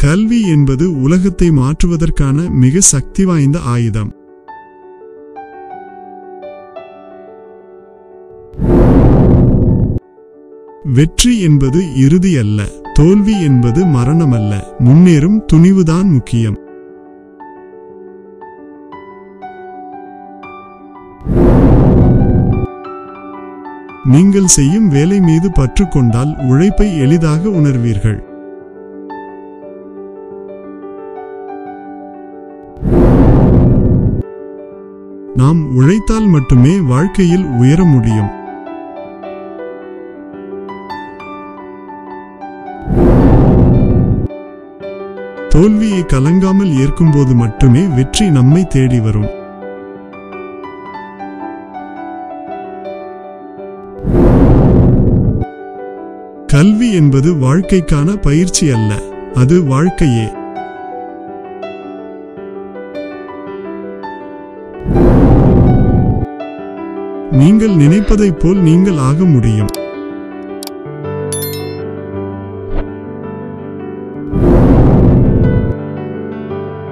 கல்வி என்பது உலகத்தை மாற்றுவதற்கான மிக சக்தி வாய்ந்த ஆயுதம். வெற்றி என்பது இறுதி அல்ல, தோல்வி என்பது மரணமல்ல, முன்னேறும் துணிவுதான் முக்கியம். நீங்கள் செய்யும் வேலை மீது பற்று கொண்டால் உழைப்பை எளிதாக உணர்வீர்கள். நாம் உழைத்தால் மட்டுமே வாழ்க்கையில் உயர முடியும். தோல்வியை கலங்காமல் ஏற்கும்போது மட்டுமே வெற்றி நம்மை தேடி வரும். கல்வி என்பது வாழ்க்கைக்கான பயிற்சி அல்ல, அது வாழ்க்கையே. நீங்கள் நினைப்பதைப் போல் நீங்கள் ஆக முடியும்.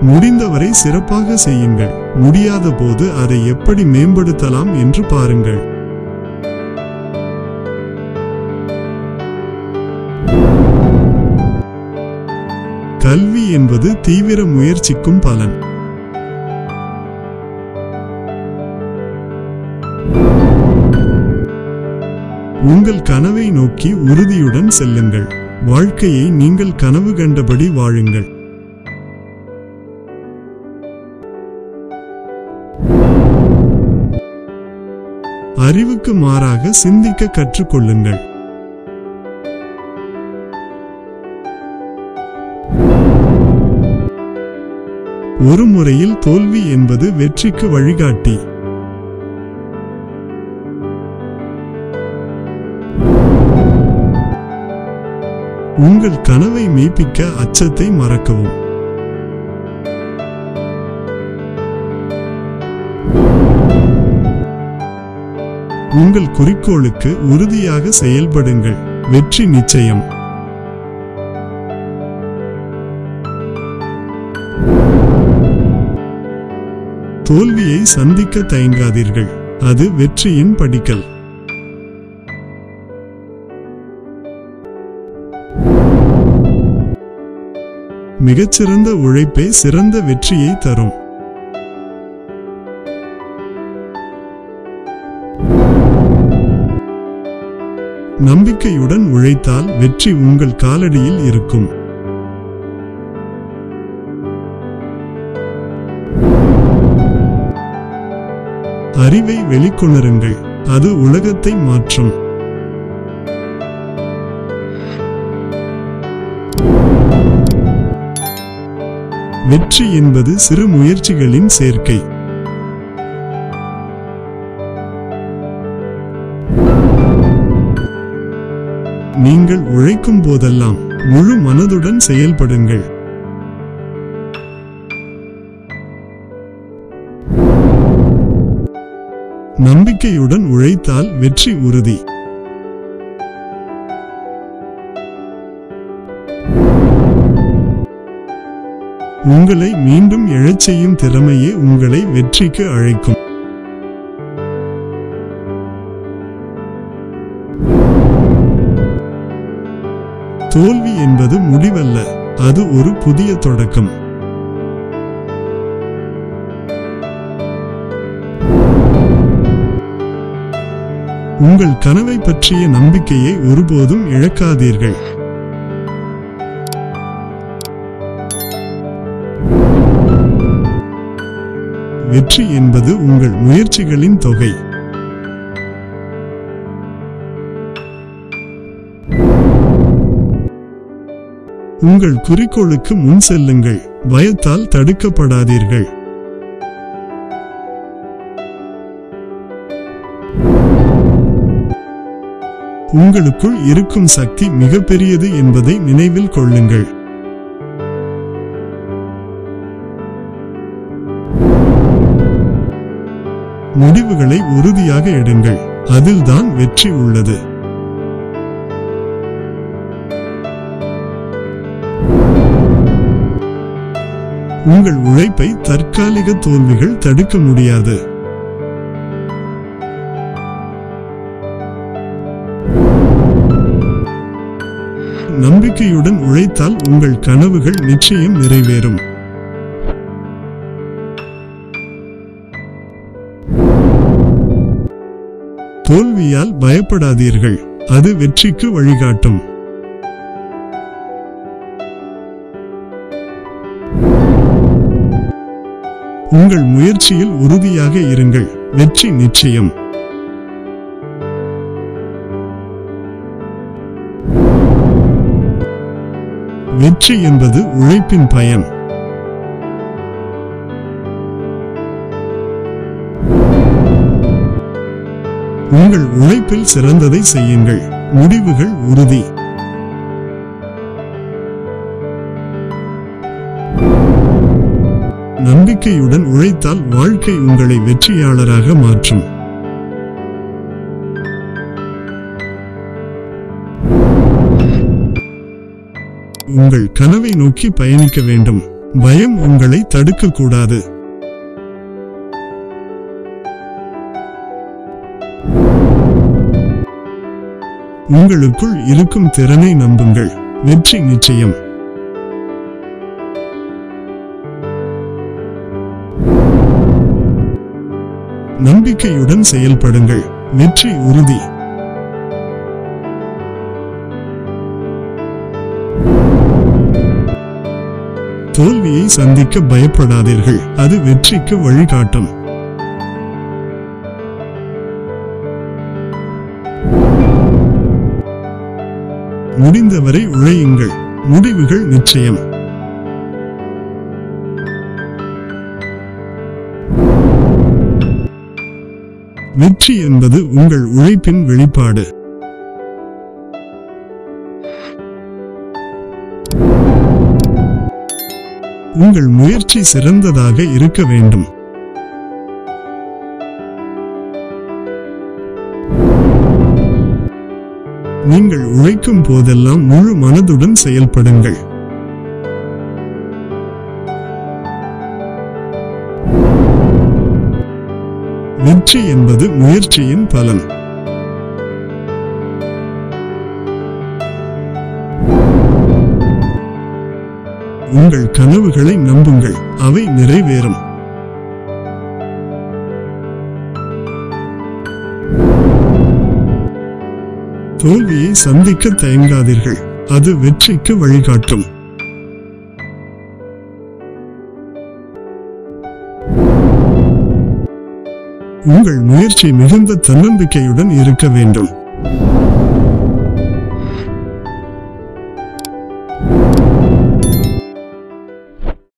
முடிந்தவரை சிறப்பாக செய்யுங்கள். முடியாத போது அதை எப்படி மேம்படுத்தலாம் என்று பாருங்கள். கல்வி என்பது தீவிர முயற்சிக்கும் பலன். உங்கள் கனவை நோக்கி உறுதியுடன் செல்லுங்கள். வாழ்க்கையை நீங்கள் கனவு கண்டபடி வாழுங்கள். அறிவுக்கு மாறாக சிந்திக்க கற்றுக்கொள்ளுங்கள். ஒரு முறையில் தோல்வி என்பது வெற்றிக்கு வழிகாட்டி. உங்கள் கனவை மெய்ப்பிக்க அச்சத்தை மறக்கவும். உங்கள் குறிக்கோளுக்கு உறுதியாக செயல்படுங்கள். வெற்றி நிச்சயம். தோல்வியை சந்திக்க தயங்காதீர்கள், அது வெற்றியின் படிக்கல். மிகச்சிறந்த உழைப்பே சிறந்த வெற்றியை தரும். நம்பிக்கையுடன் உழைத்தால் வெற்றி உங்கள் காலடியில் இருக்கும். அறிவை வெளிக்கொணருங்கள், அது உலகத்தை மாற்றும். வெற்றி என்பது சிறு முயற்சிகளின் சேர்க்கை. நீங்கள் உழைக்கும் போதெல்லாம் முழு மனதுடன் செயல்படுங்கள். நம்பிக்கையுடன் உழைத்தால் வெற்றி உறுதி. உங்களை மீண்டும் எழச் செய்யும் திறமையே உங்களை வெற்றிக்கு அழைக்கும். தோல்வி என்பது முடிவல்ல, அது ஒரு புதிய தொடக்கம். உங்கள் கனவை பற்றிய நம்பிக்கையை ஒருபோதும் இழக்காதீர்கள். வெற்றி என்பது உங்கள் முயற்சிகளின் தொகை. உங்கள் குறிக்கோளுக்கு முன் செல்லுங்கள், பயத்தால் தடுக்கப்படாதீர்கள். உங்களுக்குள் இருக்கும் சக்தி மிகப்பெரியது என்பதை நினைவில் கொள்ளுங்கள். முடிவுகளை உறுதியாக எடுங்கள், அதில்தான் வெற்றி உள்ளது. உங்கள் உழைப்பை தற்காலிக தோல்விகள் தடுக்க முடியாது. நம்பிக்கையுடன் உழைத்தால் உங்கள் கனவுகள் நிச்சயம் நிறைவேறும். தோல்வியால் பயப்படாதீர்கள், அது வெற்றிக்கு வழிகாட்டும். உங்கள் முயற்சியில் உறுதியாக இருங்கள், வெற்றி நிச்சயம். வெற்றி என்பது உழைப்பின் பயன். உங்கள் உழைப்பில் சிறந்ததை செய்யுங்கள், முடிவுகள் உறுதி. நம்பிக்கையுடன் உழைத்தால் வாழ்க்கை உங்களை வெற்றியாளராக மாற்றும். உங்கள் கனவை நோக்கி பயணிக்க வேண்டும், பயம் உங்களை தடுக்கக்கூடாது. உங்களுக்குள் இருக்கும் திறனை நம்புங்கள், வெற்றி நிச்சயம். நம்பிக்கையுடன் செயல்படுங்கள், வெற்றி உறுதி. தோல்வியை சந்திக்க பயப்படாதீர்கள், அது வெற்றிக்கு வழிகாட்டும். முடிந்தவரை உழையுங்கள், முடிவுகள் நிச்சயம். வெற்றி என்பது உங்கள் உழைப்பின் வெளிப்பாடு. உங்கள் முயற்சி சிறந்ததாக இருக்க வேண்டும். நீங்கள் உழைக்கும் போதெல்லாம் முழு மனதுடன் செயல்படுங்கள். வெற்றி என்பது முயற்சியின் பலன். உங்கள் கனவுகளை நம்புங்கள், அவை நிறைவேறும். தோல்வியை சந்திக்க தயங்காதீர்கள், அது வெற்றிக்கு வழிகாட்டும். உங்கள் முயற்சி மிகுந்த தன்னம்பிக்கையுடன் இருக்க வேண்டும்.